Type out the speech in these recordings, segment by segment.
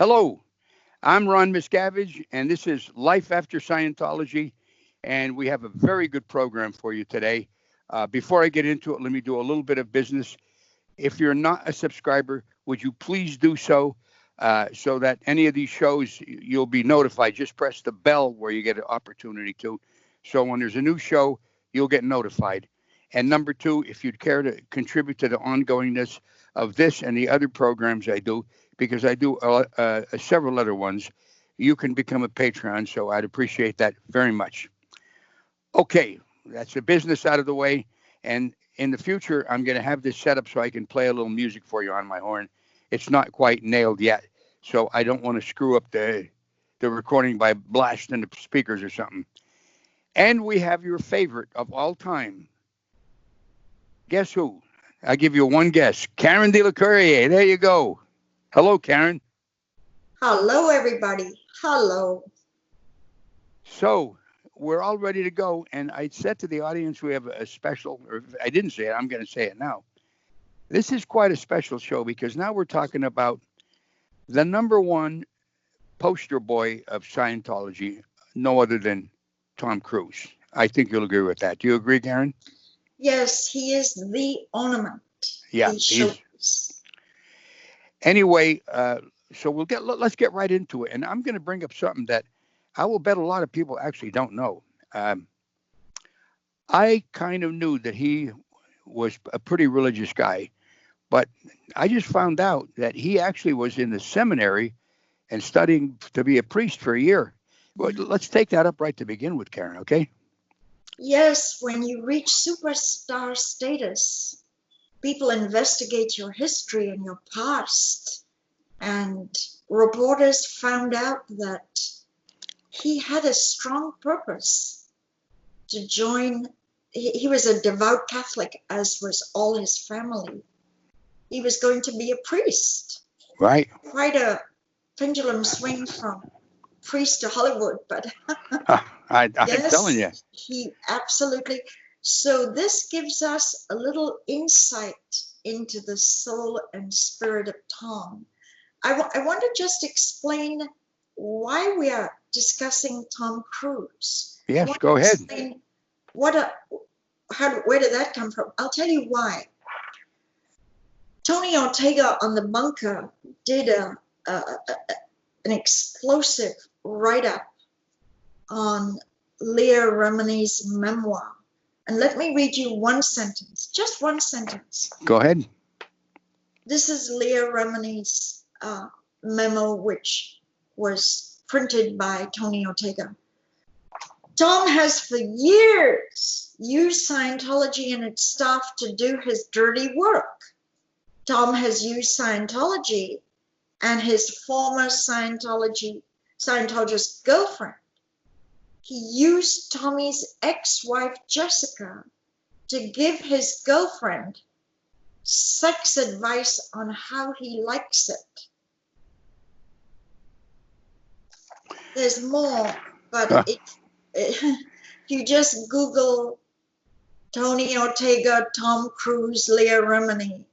Hello, I'm Ron Miscavige, and this is Life After Scientology, and we have a very good program for you today. Before I get into it, let me do a little bit of business. If you're not a subscriber, would you please do so so that any of these shows you'll be notified? Just press the bell where you get an opportunity to. So when there's a new show, you'll get notified. And number two, if you'd care to contribute to the ongoingness of this and the other programs I do, because I do several other ones, you can become a Patreon. So I'd appreciate that very much. Okay, that's the business out of the way. And in the future, I'm going to have this set up so I can play a little music for you on my horn. It's not quite nailed yet, so I don't want to screw up the recording by blasting the speakers or something. And we have your favorite of all time. Guess who? I'll give you one guess. Karen de la Courier. There you go. Hello, Karen. Hello, everybody. Hello. So we're all ready to go. And I said to the audience, we have a special, or if I didn't say it, I'm going to say it now. This is quite a special show because now we're talking about the number one poster boy of Scientology, no other than Tom Cruise. I think you'll agree with that. Do you agree, Karen? Yes, he is the ornament. Yeah. Anyway, so let's get right into it. And I'm going to bring up something that I will bet a lot of people actually don't know. I kind of knew that he was a pretty religious guy, but I just found out that he actually was in the seminary and studying to be a priest for a year. Well, let's take that up right to begin with, Karen, okay? Yes, when you reach superstar status, people investigate your history and your past. And reporters found out that he had a strong purpose to join. He was a devout Catholic, as was all his family. He was going to be a priest. Right. Quite a pendulum swing from priest to Hollywood, but I'm yes, telling you. He absolutely. So this gives us a little insight into the soul and spirit of Tom. I want to just explain why we are discussing Tom Cruise. Yes, go ahead. Where did that come from? I'll tell you why. Tony Ortega on The Bunker did an explosive write-up on Leah Remini's memoir. And let me read you one sentence, just one sentence. Go ahead. This is Leah Remini's memo, which was printed by Tony Ortega. Tom has for years used Scientology and its staff to do his dirty work. Tom has used Scientology and his former Scientologist girlfriend. He used Tommy's ex-wife, Jessica, to give his girlfriend sex advice on how he likes it. There's more, but if you just Google Tony Ortega, Tom Cruise, Leah Remini.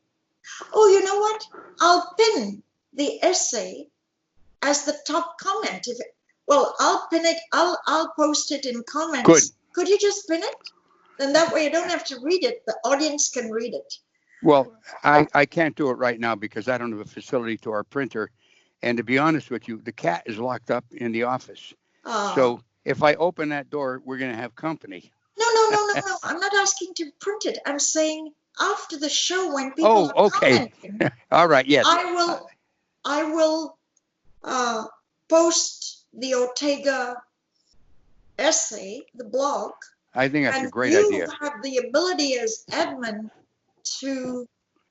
Oh, you know what? I'll pin the essay as the top comment. I'll pin it. I'll post it in comments. Good. Could you just pin it? Then that way you don't have to read it. The audience can read it. Well, I can't do it right now because I don't have a facility to our printer. And to be honest with you, the cat is locked up in the office. So if I open that door, we're going to have company. No. I'm not asking to print it. I'm saying after the show when people are commenting. All right, yes. I will post the Ortega essay, the blog. I think that's a great idea. You have the ability as admin to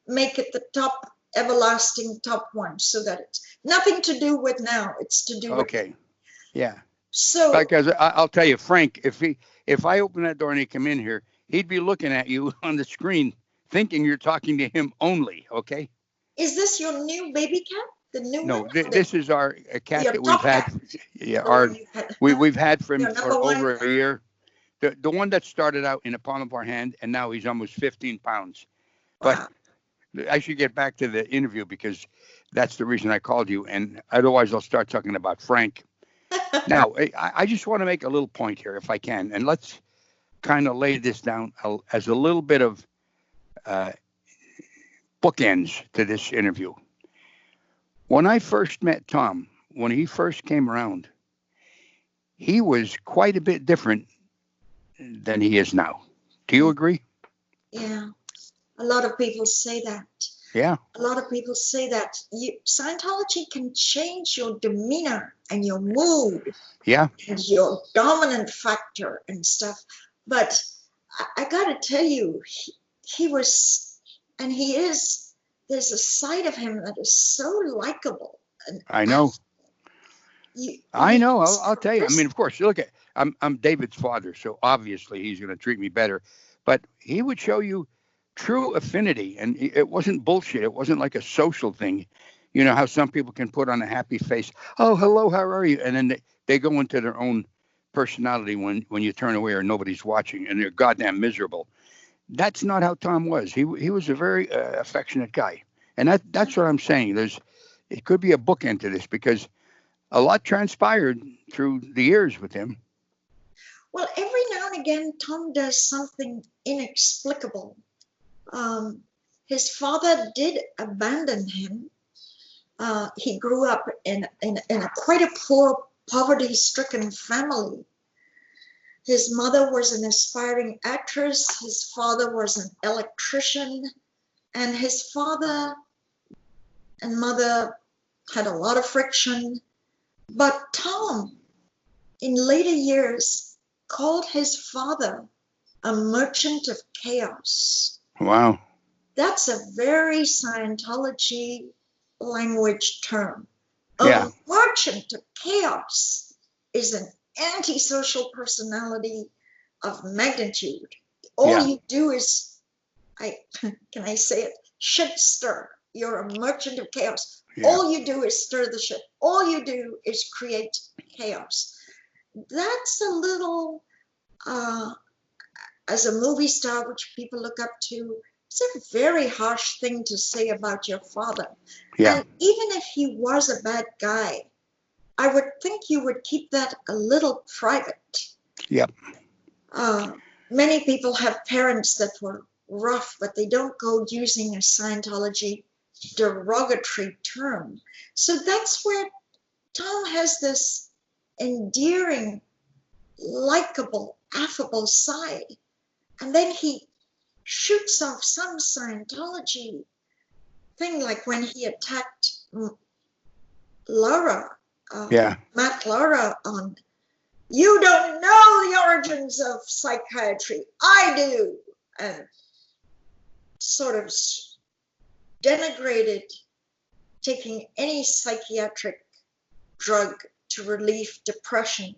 make it the top, everlasting top one, so that it's nothing to do with now. It's to do with. Okay. Yeah. So. Because I'll tell you, Frank, if I open that door and he come in here, he'd be looking at you on the screen, thinking you're talking to him only. Okay. Is this your new baby cat? The new one? No, this is our cat Your that we've had. cat. Yeah, we've had for over a year. The one that started out in the palm of our hand, and now he's almost 15 pounds. But I should get back to the interview because that's the reason I called you. And otherwise, I'll start talking about Frank. Now, I just want to make a little point here, if I can, and let's kind of lay this down as a little bit of bookends to this interview. When I first met Tom, when he first came around, he was quite a bit different than he is now. Do you agree? Yeah, a lot of people say that. Yeah. A lot of people say that Scientology can change your demeanor and your mood. Yeah. And your dominant factor and stuff. But I got to tell you, he was, and he is, there's a side of him that is so likable. I know. I know. I'll tell you. I mean, of course, look at, I'm David's father, so obviously he's going to treat me better. But he would show you true affinity, and it wasn't bullshit. It wasn't like a social thing. You know how some people can put on a happy face. Oh, hello, how are you? And then they go into their own personality when you turn away or nobody's watching, and they're goddamn miserable. That's not how Tom was. He was a very affectionate guy, and that's what I'm saying. It could be a bookend to this because a lot transpired through the years with him. Well, every now and again, Tom does something inexplicable. His father did abandon him. He grew up in quite a poor, poverty-stricken family. His mother was an aspiring actress. His father was an electrician. And his father and mother had a lot of friction. But Tom, in later years, called his father a merchant of chaos. Wow. That's a very Scientology language term. Yeah. A merchant of chaos is an antisocial personality of magnitude. All you do is, can I say it? Shit stir. You're a merchant of chaos. Yeah. All you do is stir the shit. All you do is create chaos. That's a little, as a movie star, which people look up to, it's a very harsh thing to say about your father. Yeah. And even if he was a bad guy, I would think you would keep that a little private. Yep. Many people have parents that were rough, but they don't go using a Scientology derogatory term. So that's where Tom has this endearing, likable, affable side. And then he shoots off some Scientology thing, like when he attacked Laura. Matt Laura on, you don't know the origins of psychiatry. I do. And sort of denigrated taking any psychiatric drug to relieve depression.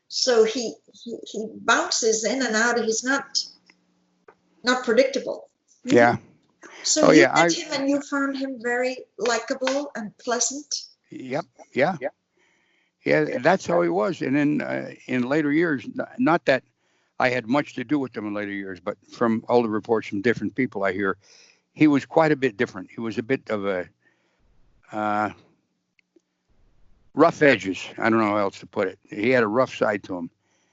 So he bounces in and out. He's not predictable. Yeah. So you met him and you found him very likable and pleasant. Yep. Yeah. Yeah. That's how he was. And then in later years, not that I had much to do with him in later years, but from all the reports from different people I hear, he was quite a bit different. He was a bit of a rough edges. I don't know how else to put it. He had a rough side to him.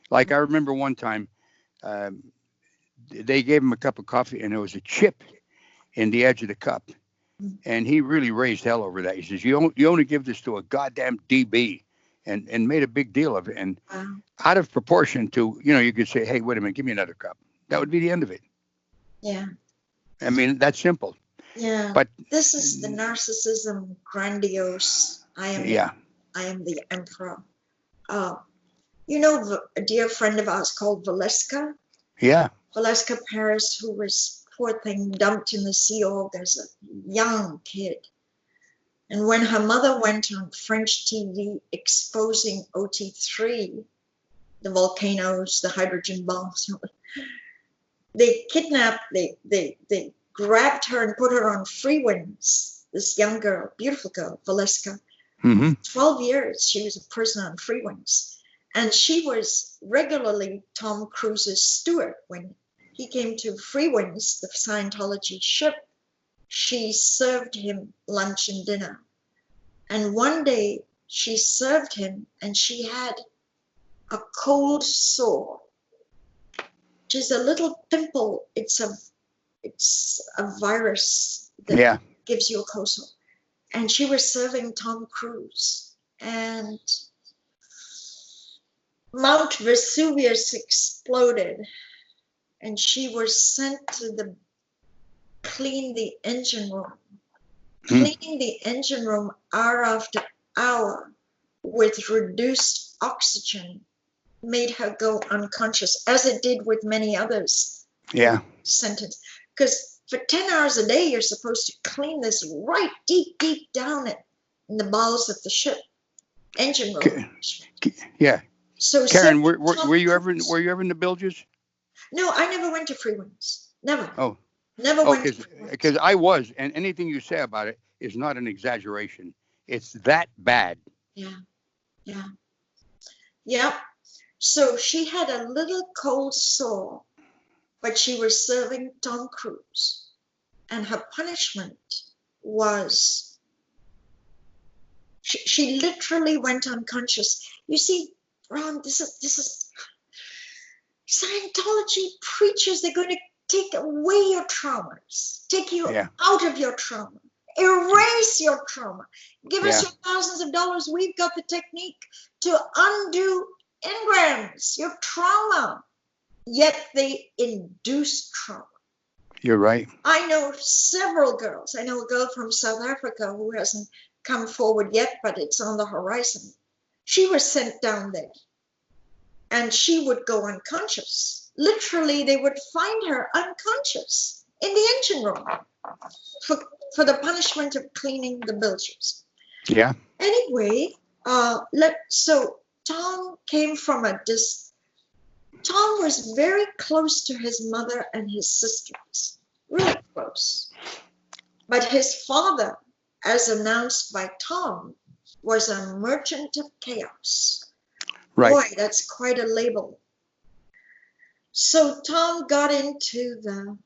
Like I remember one time, they gave him a cup of coffee and there was a chip in the edge of the cup. And he really raised hell over that. He says, you only give this to a goddamn DB, and made a big deal of it. And out of proportion to, you could say, hey, wait a minute, give me another cup. That would be the end of it. Yeah. I mean, that's simple. Yeah. But this is the narcissism grandiose. I am the emperor. A dear friend of ours called Valeska. Yeah. Valeska Paris, who was, poor thing, dumped in the Sea Org as a young kid. And when her mother went on French TV exposing OT3, the volcanoes, the hydrogen bombs, they kidnapped, they grabbed her and put her on Free Winds, this young girl, beautiful girl, Valeska. 12 years she was a prisoner on Free Winds. And she was regularly Tom Cruise's steward when he came to Freewinds, the Scientology ship, she served him lunch and dinner. And one day she served him and she had a cold sore, which is a little pimple. It's a virus that gives you a cold sore. And she was serving Tom Cruise. And Mount Vesuvius exploded. And she was sent to clean the engine room. Cleaning the engine room hour after hour with reduced oxygen made her go unconscious, as it did with many others. Yeah. Sentence. Because for 10 hours a day, you're supposed to clean this right deep, deep down in the bowels of the ship. Engine room. Yeah. So Karen, were you ever in the bilges? No, I never went to Freewinds. Never. Oh. Never went to Freewinds. Because I was, and anything you say about it is not an exaggeration. It's that bad. Yeah. Yeah. Yeah. So she had a little cold sore, but she was serving Tom Cruise. And her punishment was she literally went unconscious. You see, Ron, this is Scientology preachers. They're going to take away your traumas, take you out of your trauma, erase your trauma, give us your thousands of dollars. We've got the technique to undo engrams, your trauma, yet they induce trauma. You're right. I know several girls. I know a girl from South Africa who hasn't come forward yet, but it's on the horizon. She was sent down there and she would go unconscious. Literally, they would find her unconscious in the engine room for the punishment of cleaning the bilges. Yeah. Anyway, so Tom came from Tom was very close to his mother and his sisters, really close. But his father, as announced by Tom, was a merchant of chaos. Right. Boy, that's quite a label. So Tom got into the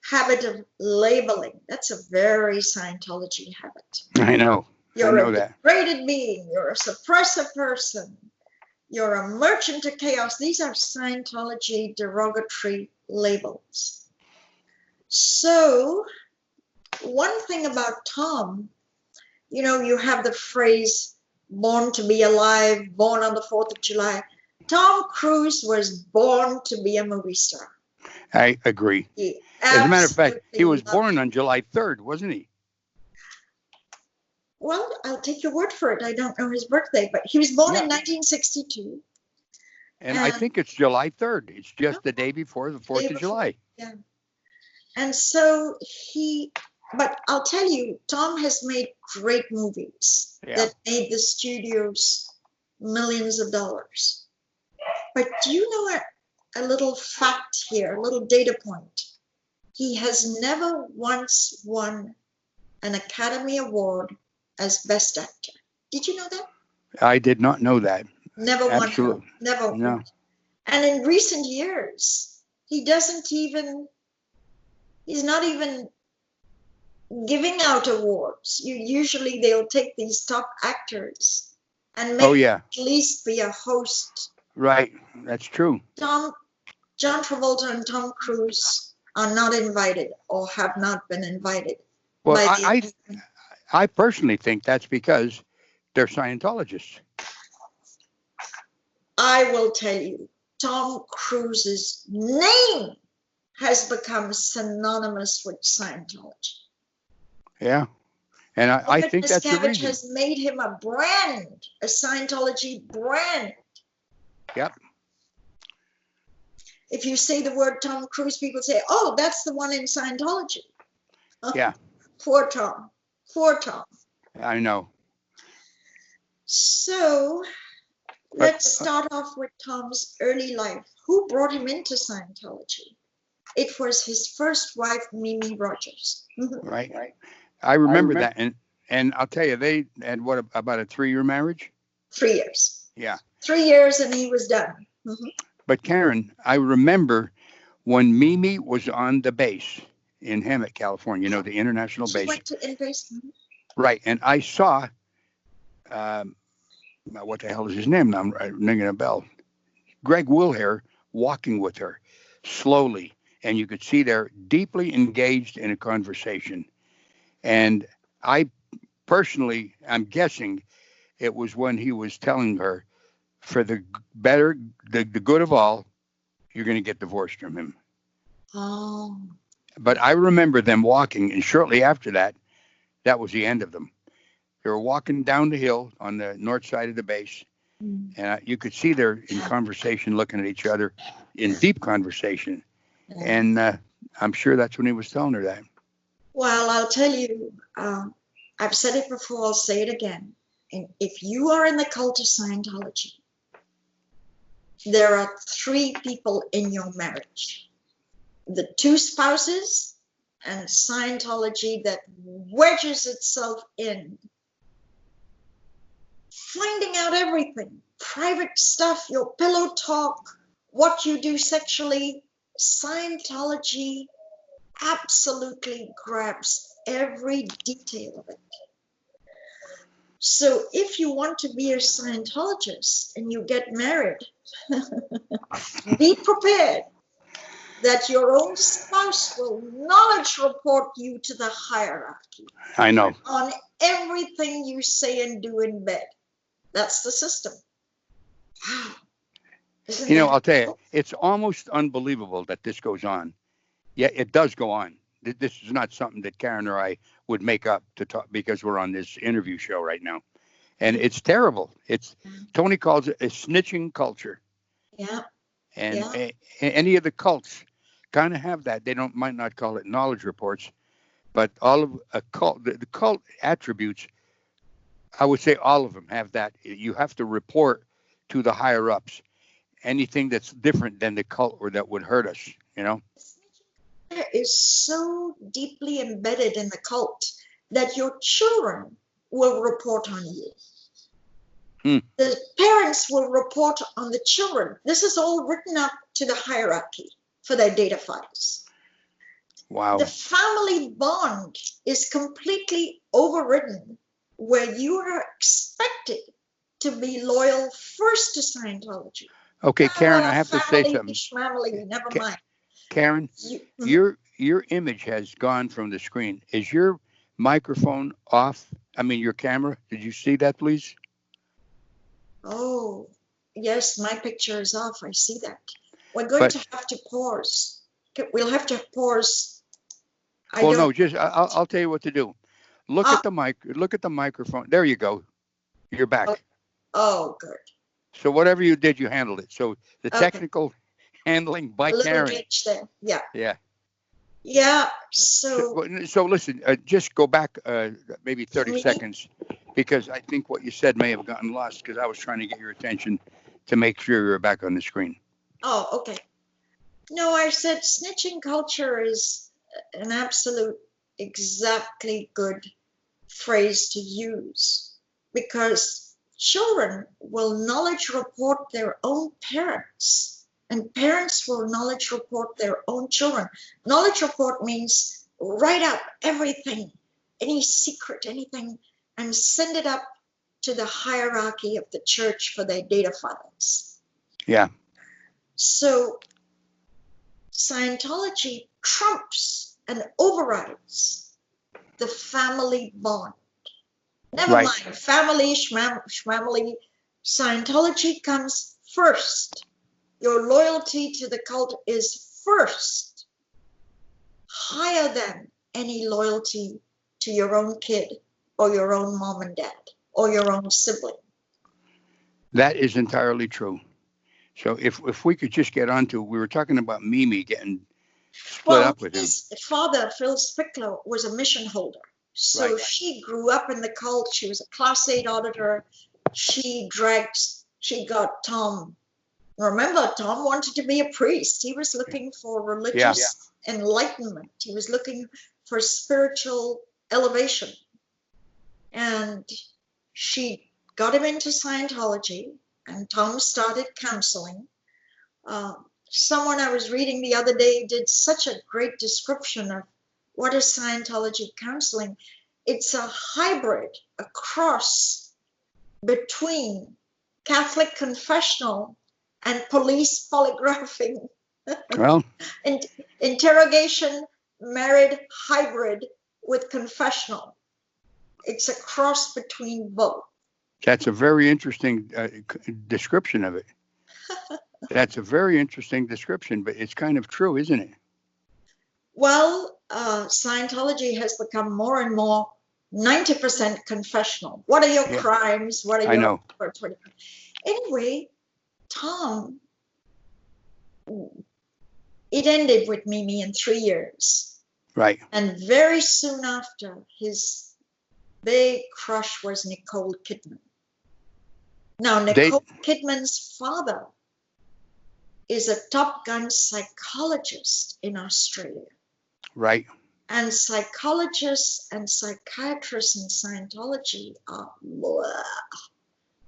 habit of labeling. That's a very Scientology habit. I know. You're a degraded being. You're a suppressive person. You're a merchant of chaos. These are Scientology derogatory labels. So one thing about Tom, you have the phrase, born to be alive, born on the 4th of July. Tom Cruise was born to be a movie star. I agree. As a matter of fact, he was born on July 3rd, wasn't he? Well, I'll take your word for it. I don't know his birthday, but he was born in 1962. And I think it's July 3rd. It's just the day before the 4th of July. Yeah. And so but I'll tell you, Tom has made great movies that made the studios millions of dollars. But do you know a little fact here, a little data point? He has never once won an Academy Award as Best Actor. Did you know that? I did not know that. Never won. Absolutely. Never won. No. And in recent years, he's not even giving out awards. Usually they'll take these top actors and make at least be a host. Right, that's true. John Travolta and Tom Cruise are not invited or have not been invited. Well, I personally think that's because they're Scientologists. I will tell you, Tom Cruise's name has become synonymous with Scientology. Yeah. And I think that's the reason. Miscavige has made him a brand, a Scientology brand. Yep. If you say the word Tom Cruise, people say, oh, that's the one in Scientology. Yeah. Poor Tom. Poor Tom. I know. So let's start off with Tom's early life. Who brought him into Scientology? It was his first wife, Mimi Rogers. Right. I remember that. And I'll tell you, they had about a 3-year marriage? 3 years. Yeah. 3 years and he was done. But Karen, I remember when Mimi was on the base in Hemet, California, you know, the international She base. went to in-base. Right. And I saw, what the hell is his name? I'm ringing a bell. Greg Wilhair walking with her slowly. And you could see they're deeply engaged in a conversation. And I personally, I'm guessing it was when he was telling her, for the better, the good of all, you're going to get divorced from him. Oh. But I remember them walking, and shortly after that, that was the end of them. They were walking down the hill on the north side of the base, and you could see they're in conversation, looking at each other, in deep conversation. And I'm sure that's when he was telling her that. Well, I'll tell you, I've said it before, I'll say it again. And if you are in the cult of Scientology, there are 3 people in your marriage. The 2 spouses and Scientology that wedges itself in, finding out everything, private stuff, your pillow talk, what you do sexually. Scientology absolutely grabs every detail of it. So if you want to be a Scientologist and you get married, be prepared that your own spouse will knowledge report you to the hierarchy. I know. On everything you say and do in bed. That's the system. Wow. You know, I'll tell you, it's almost unbelievable that this goes on. Yeah, it does go on. This is not something that Karen or I would make up to talk, because we're on this interview show right now. And it's terrible. It's Tony calls it a snitching culture. Yeah. And any of the cults kind of have that. They might not call it knowledge reports, but all of a cult, the cult attributes, I would say all of them have that. You have to report to the higher ups anything that's different than the cult or that would hurt us, you know? Is so deeply embedded in the cult that your children will report on you. The parents will report on the children. This is all written up to the hierarchy for their data files. Wow. The family bond is completely overridden, where you are expected to be loyal first to Scientology. Okay, Karen, I have to say something. Family, never mind. Karen, your image has gone from the screen. Is your microphone off? I mean, your camera? Did you see that, please? Oh, yes, my picture is off. I see that. We're going to have to pause. We'll have to pause. No, just I'll tell you what to do. Look at the mic. Look at the microphone. There you go. You're back. Oh, good. So whatever you did, you handled it. So the technical handling by Karen. Glitch there. Yeah. Yeah. Yeah. So listen, just go back maybe 30 seconds, because I think what you said may have gotten lost, because I was trying to get your attention to make sure you're back on the screen. Oh, okay. No, I said snitching culture is an absolute exactly good phrase to use, because children will knowledge report their own parents, and parents will knowledge report their own children. Knowledge report means write up everything, any secret, anything, and send it up to the hierarchy of the church for their data files. Yeah. So Scientology trumps and overrides the family bond. Never mind, family, schmamily. Scientology comes first. Your loyalty to the cult is first, higher than any loyalty to your own kid or your own mom and dad or your own sibling. That is entirely true. So if we could just get on to, we were talking about Mimi getting split up with him. His father, Phil Spickler, was a mission holder. So she grew up in the cult. She was a Class 8 auditor. She got Tom. Remember, Tom wanted to be a priest. He was looking for religious enlightenment. He was looking for spiritual elevation. And she got him into Scientology, and Tom started counseling. someone I was reading the other day did such a great description of what is Scientology counseling. It's a hybrid, a cross between Catholic confessional and police polygraphing. Well, Interrogation married hybrid with confessional. It's a cross between both. that's a very interesting description of it. That's a very interesting description, but it's kind of true, isn't it? Well, Scientology has become more and more 90% confessional. What are your crimes? What are I know. Anyway, Tom, it ended with Mimi in 3 years. Right. And very soon after, his big crush was Nicole Kidman. Now, Nicole Kidman's father is a Top Gun psychologist in Australia. Right. And psychologists and psychiatrists in Scientology are,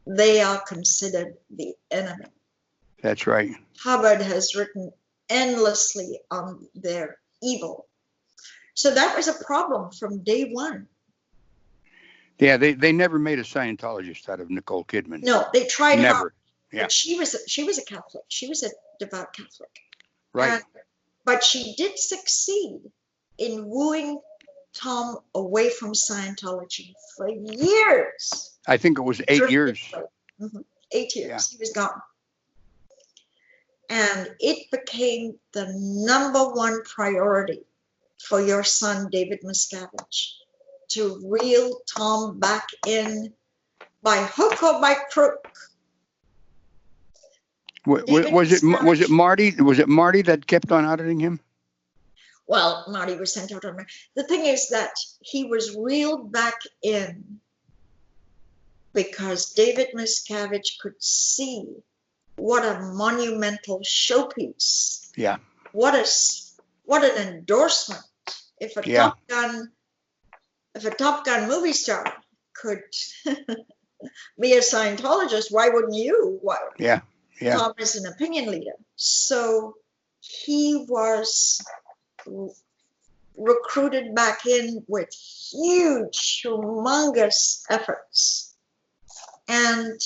they are considered the enemy. That's right. Hubbard has written endlessly on their evil. So that was a problem from day one. Yeah, they never made a Scientologist out of Nicole Kidman. No, they tried never. hard. Yeah. But she was a Catholic. She was a devout Catholic. Right. But she did succeed in wooing Tom away from Scientology for years. I think it was 8 years. 8 years. Yeah. He was gone. And it became the #1 priority for your son, David Miscavige, to reel Tom back in by hook or by crook. Was it Marty? Was it Marty that kept on auditing him? Well, Marty was sent out on. The thing is that he was reeled back in because David Miscavige could see what a monumental showpiece. Yeah. What an endorsement. If a Top Gun movie star could be a Scientologist, why wouldn't you? Why? Yeah. Yeah. Tom is an opinion leader. So he was recruited back in with huge, humongous efforts. And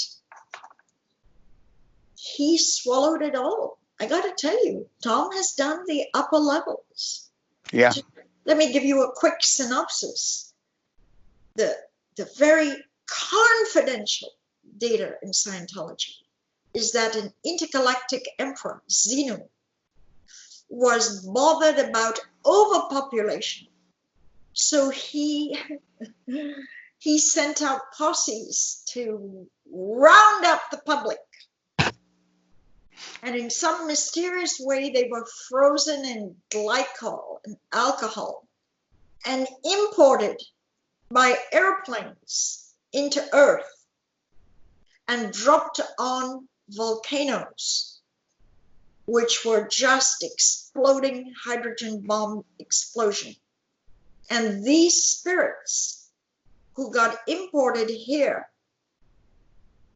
he swallowed it all. I got to tell you, Tom has done the upper levels. Yeah. Let me give you a quick synopsis. The very confidential data in Scientology is that an intergalactic emperor, Xenu, was bothered about overpopulation. So he sent out posses to round up the public. And in some mysterious way, they were frozen in glycol and alcohol and imported by airplanes into Earth and dropped on volcanoes, which were just exploding hydrogen bomb explosion. And these spirits who got imported here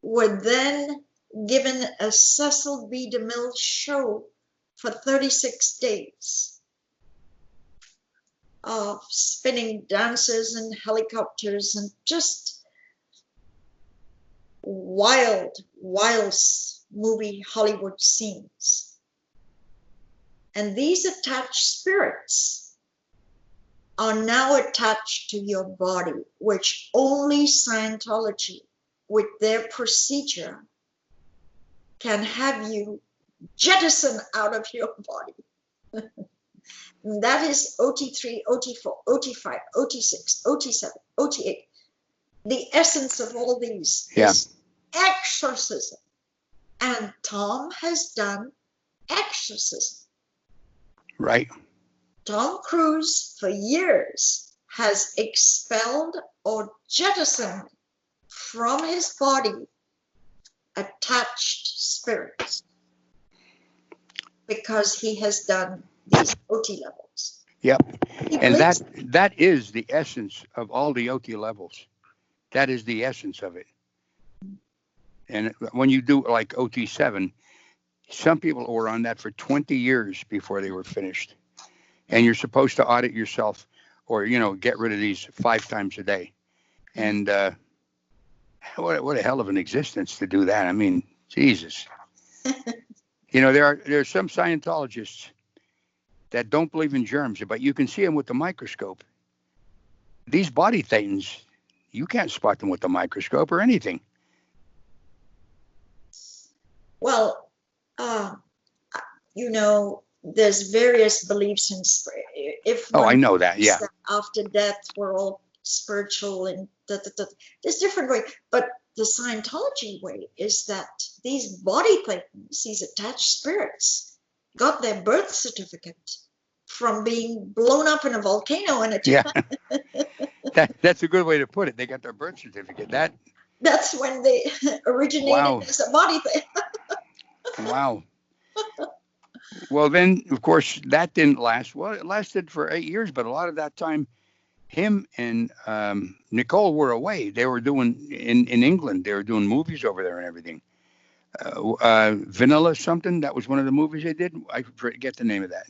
were then given a Cecil B. DeMille show for 36 days of spinning dancers and helicopters and just wild movie Hollywood scenes. And these attached spirits are now attached to your body, which only Scientology, with their procedure, can have you jettison out of your body. That is OT3, OT4, OT5, OT6, OT7, OT8. The essence of all these is exorcism. And Tom has done exorcism. Right. Tom Cruise, for years, has expelled or jettisoned from his body attached spirits because he has done these OT levels. Yep. And that is the essence of all the OT levels. That is the essence of it. And when you do like OT7, Some people were on that for 20 years before they were finished. And you're supposed to audit yourself or, get rid of these 5 times a day. And what a hell of an existence to do that. I mean, Jesus. There are some Scientologists that don't believe in germs, but you can see them with the microscope. These body thetans, you can't spot them with the microscope or anything. Well, there's various beliefs in if I know that. Yeah. That after death we're all spiritual and there's different ways, but the Scientology way is that these body thetans, these attached spirits, got their birth certificate from being blown up in a volcano in a time. Yeah. That's a good way to put it. They got their birth certificate. That's when they originated as a body thing. Wow. Well, then, of course, that didn't last. Well, it lasted for 8 years, but a lot of that time, him and Nicole were away. They were doing, in England, they were doing movies over there and everything. Vanilla something, that was one of the movies they did. I forget the name of that.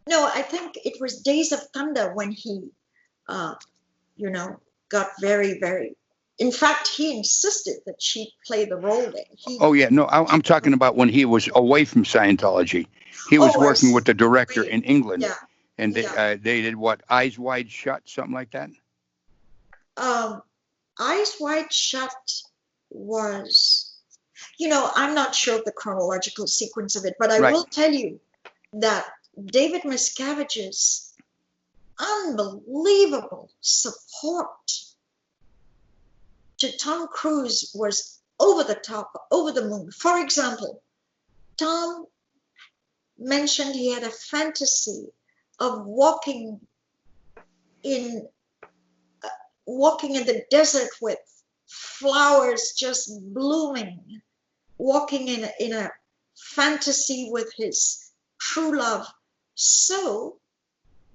No, I think it was Days of Thunder when he, got very, very... In fact, he insisted that she play the role there. No, I'm talking about when he was away from Scientology. He was working with the director in England. Yeah. And they did what? Eyes Wide Shut, something like that? Eyes Wide Shut was... I'm not sure of the chronological sequence of it, but I will tell you that David Miscavige's unbelievable support to Tom Cruise was over the top, over the moon. For example, Tom mentioned he had a fantasy of walking in the desert with flowers just blooming, walking in a fantasy with his true love. So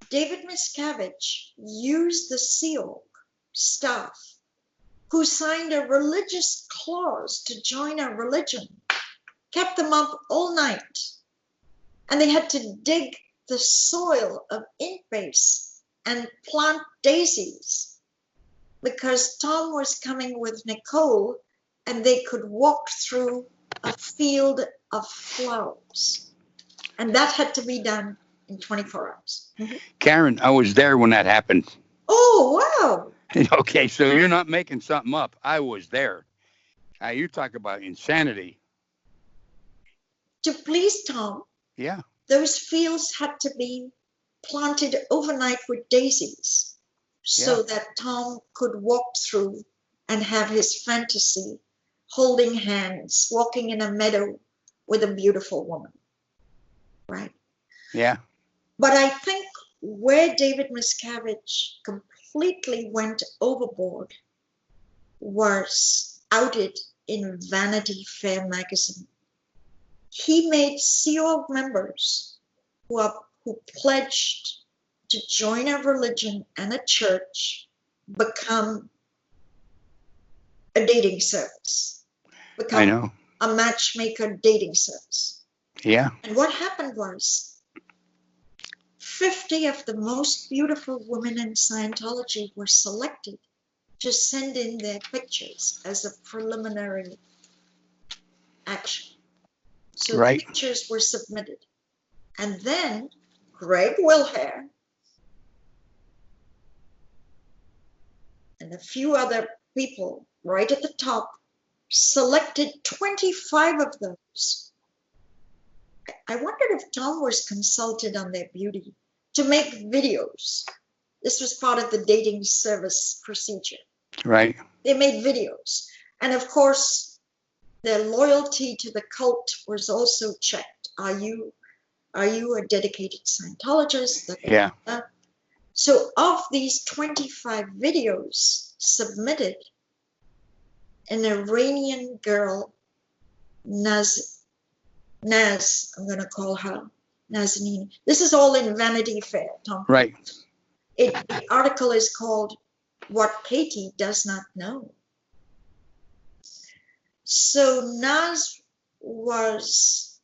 David Miscavige used the Sea Org staff, who signed a religious clause to join a religion, kept them up all night, and they had to dig the soil of Ink Base and plant daisies because Tom was coming with Nicole and they could walk through a field of flowers. And that had to be done in 24 hours. Karen, I was there when that happened. Oh, wow. Okay, so you're not making something up. I was there. You talk about insanity. To please Tom, those fields had to be planted overnight with daisies so that Tom could walk through and have his fantasy, holding hands, walking in a meadow with a beautiful woman. Right? Yeah. But I think where David Miscavige completely went overboard was outed in Vanity Fair magazine. He made Sea Org members who pledged to join a religion and a church become a dating service, become a matchmaker dating service. Yeah. And what happened was 50 of the most beautiful women in Scientology were selected to send in their pictures as a preliminary action. So the pictures were submitted. And then Greg Wilhare and a few other people right at the top selected 25 of those. I wondered if Tom was consulted on their beauty to make videos. This was part of the dating service procedure. Right. They made videos. And of course, their loyalty to the cult was also checked. Are you a dedicated Scientologist? Yeah. So of these 25 videos submitted, an Iranian girl, Naz, I'm going to call her Nazanin. This is all in Vanity Fair, Tom. Right. The article is called What Katie Does Not Know. So Naz was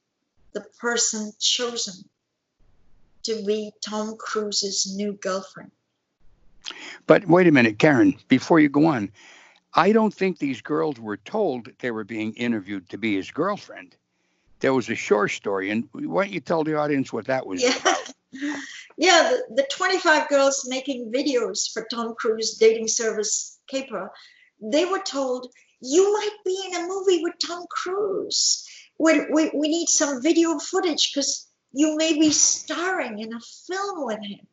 the person chosen to be Tom Cruise's new girlfriend. But wait a minute, Karen, before you go on, I don't think these girls were told they were being interviewed to be his girlfriend. There was a short story, and why don't you tell the audience what that was about? Yeah, the 25 girls making videos for Tom Cruise dating service Caper, they were told, you might be in a movie with Tom Cruise. We need some video footage because you may be starring in a film with him.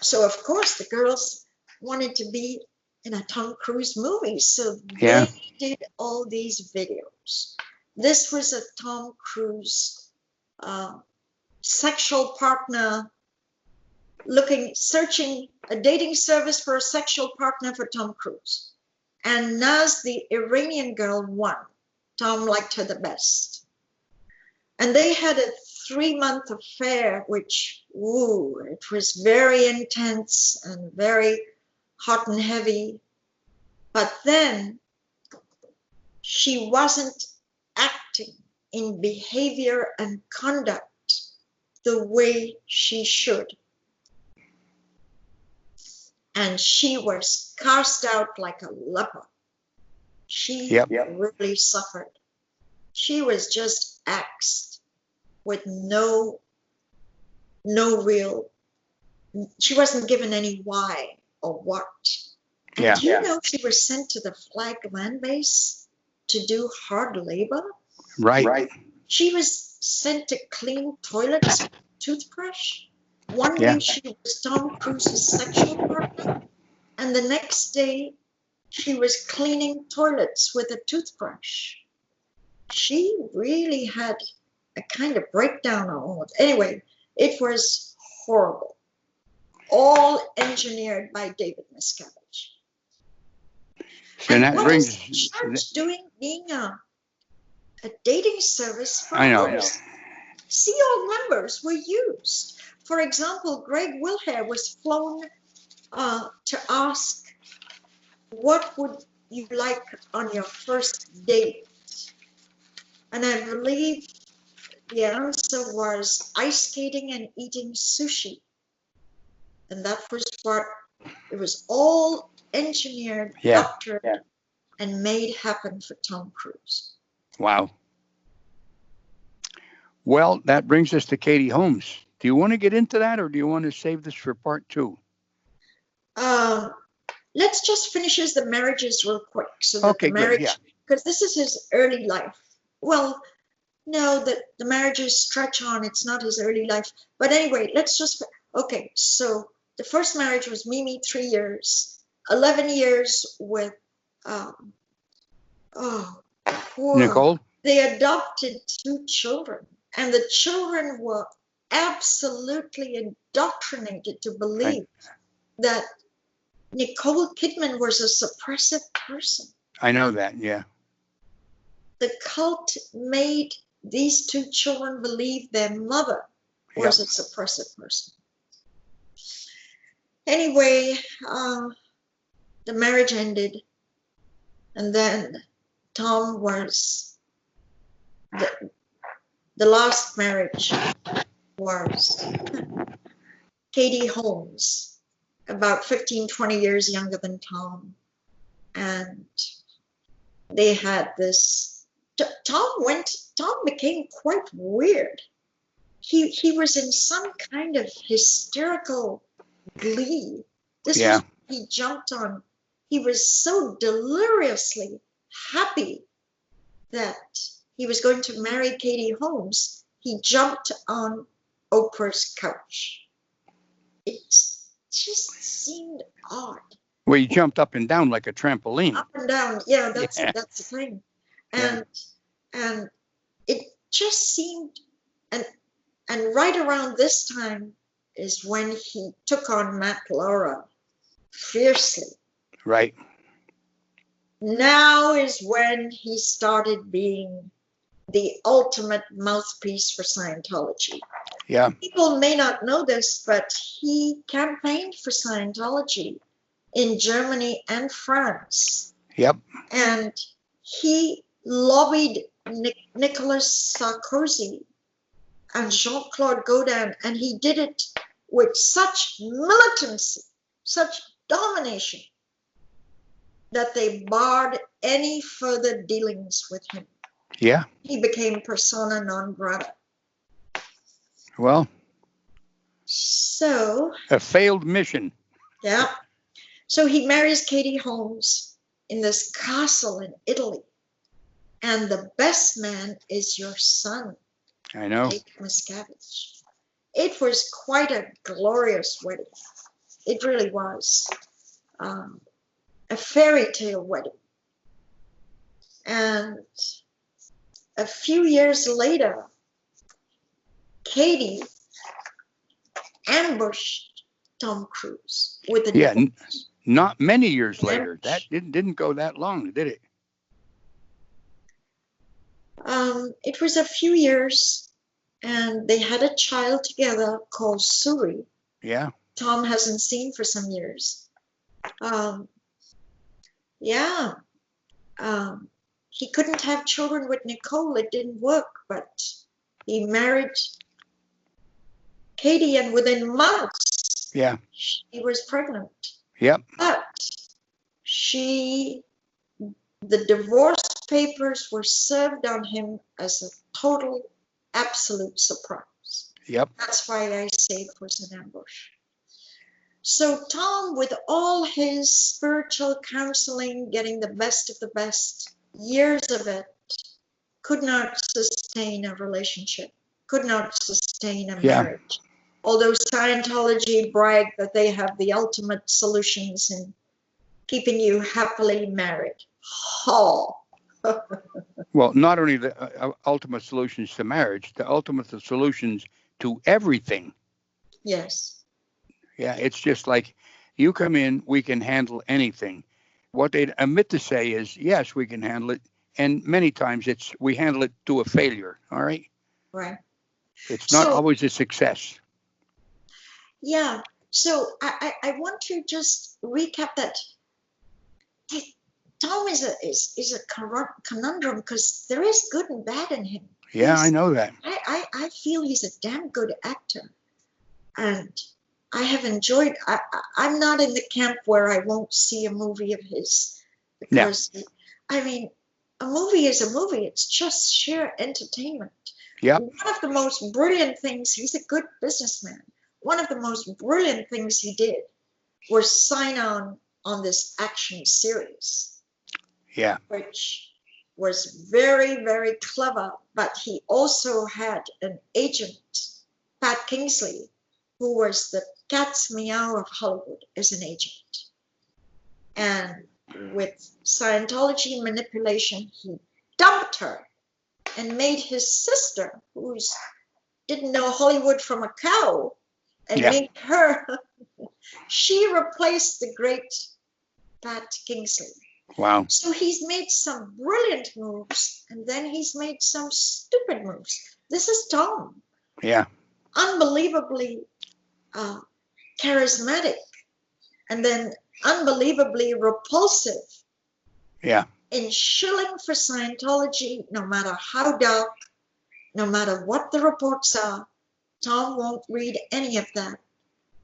So, of course, the girls wanted to be in a Tom Cruise movie. So they did all these videos. This was a Tom Cruise sexual partner searching a dating service for a sexual partner for Tom Cruise. And Naz, the Iranian girl, won. Tom liked her the best. And they had a 3-month affair, which, it was very intense and very hot and heavy. But then she wasn't acting in behavior and conduct the way she should. And she was cast out like a leper. She really suffered. She was just axed with no real, she wasn't given any why or what. And do you know she was sent to the Flag Land Base to do hard labor? Right. She was sent to clean toilets with a toothbrush. One day she was Tom Cruise's sexual partner, and the next day she was cleaning toilets with a toothbrush. She really had a kind of breakdown on all of it. Anyway, it was horrible. All engineered by David Miscavige. And what brings is the church doing being a dating service for I know. others? Seal numbers were used. For example, Greg Wilhare was flown to ask, what would you like on your first date? And I believe the answer was ice skating and eating sushi. And that was what, it was all engineered, doctored, and made happen for Tom Cruise. Wow. Well, that brings us to Katie Holmes. Do you want to get into that, or do you want to save this for part 2? Let's just finish the marriages real quick. So that the marriage, because this is his early life. Well, no, the marriages stretch on. It's not his early life. But anyway, let's just, so the first marriage was Mimi, 3 years, 11 years with, Nicole? They adopted 2 children, and the children were absolutely indoctrinated to believe that Nicole Kidman was a suppressive person. I know that, yeah. The cult made these 2 children believe their mother was a suppressive person. Anyway, the marriage ended, and then Tom was, the last marriage was Katie Holmes, about 15, 20 years younger than Tom. And they had this, Tom became quite weird. He was in some kind of hysterical glee. This was, he jumped on, he was so deliriously happy that he was going to marry Katie Holmes. He jumped on Oprah's couch. It just seemed odd. Where you jumped up and down like a trampoline. Up and down, that's the thing. And it just seemed, and right around this time is when he took on Matt Lauer fiercely. Right. Now is when he started being the ultimate mouthpiece for Scientology. Yeah. People may not know this, but he campaigned for Scientology in Germany and France. Yep. And he lobbied Nicolas Sarkozy and Jean-Claude Godin, and he did it with such militancy, such domination, that they barred any further dealings with him. Yeah. He became persona non grata. Well, so a failed mission. Yeah. So he marries Katie Holmes in this castle in Italy. And the best man is your son, I know. Miscavige. It was quite a glorious wedding. It really was. A fairy tale wedding. And a few years later, Katie ambushed Tom Cruise with a divorce. Not many years later. That didn't go that long, did it? It was a few years, and they had a child together called Suri. Yeah. Tom hasn't seen for some years. He couldn't have children with Nicole. It didn't work, but he married Katie, and within months, she was pregnant. Yep. But the divorce papers were served on him as a total, absolute surprise. Yep. That's why I say it was an ambush. So Tom, with all his spiritual counseling, getting the best of the best, years of it, could not sustain a relationship, could not sustain a marriage. Although Scientology bragged that they have the ultimate solutions in keeping you happily married. Well, not only the ultimate solutions to marriage, the ultimate solutions to everything. Yes. Yeah, it's just like you come in, we can handle anything. What they admit to say is, yes, we can handle it. And many times we handle it to a failure. All right. Right. It's not always a success. Yeah. So I want to just recap that. Tom is a conundrum because there is good and bad in him. Yeah, I know that. I feel he's a damn good actor. And I have enjoyed, I'm not in the camp where I won't see a movie of his. Because, I mean, a movie is a movie. It's just sheer entertainment. Yep. One of the most brilliant things, he's a good businessman. One of the most brilliant things he did was sign on this action series. Yeah. Which was very, very clever. But he also had an agent, Pat Kingsley, who was the cat's meow of Hollywood as an agent. And with Scientology manipulation, he dumped her and made his sister, who didn't know Hollywood from a cow, and made her, she replaced the great Pat Kingsley. Wow. So he's made some brilliant moves, and then he's made some stupid moves. This is Tom. Yeah. Unbelievably charismatic, and then unbelievably repulsive. Yeah. In shilling for Scientology, no matter how dark, no matter what the reports are, Tom won't read any of that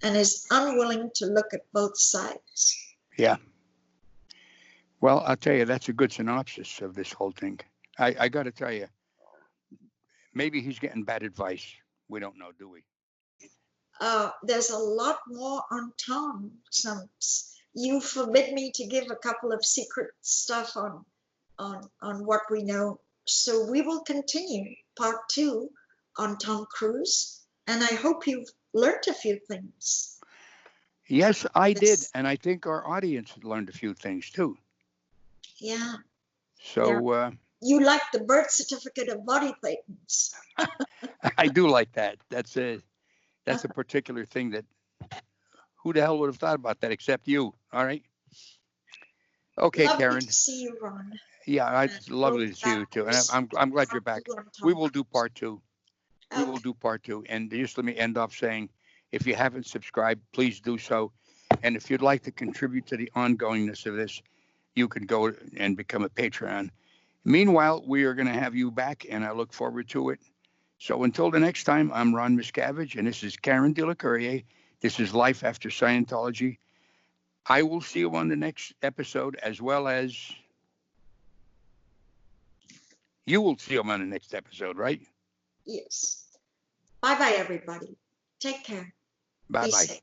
and is unwilling to look at both sides. Yeah. Well, I'll tell you, that's a good synopsis of this whole thing. I got to tell you, maybe he's getting bad advice. We don't know, do we? There's a lot more on Tom. You forbid me to give a couple of secret stuff on what we know. So we will continue part 2 on Tom Cruise, and I hope you've learned a few things. Yes, I did, and I think our audience learned a few things too. Yeah. So you like the birth certificate of body thetans. I do like that. That's a particular thing that who the hell would have thought about that except you? All right. Okay, lovely Karen. To see you, Ron. Yeah, it's lovely to see you too, and I'm glad you're back. We will do part 2. We will do part 2, and just let me end off saying, if you haven't subscribed, please do so, and if you'd like to contribute to the ongoingness of this, you can go and become a Patreon. Meanwhile, we are going to have you back, and I look forward to it. So until the next time, I'm Ron Miscavige, and this is Karen De La Courier. This is Life After Scientology. I will see you on the next episode, as well as you will see them on the next episode, right? Yes. Bye-bye, everybody. Take care. Be Bye-bye. safe.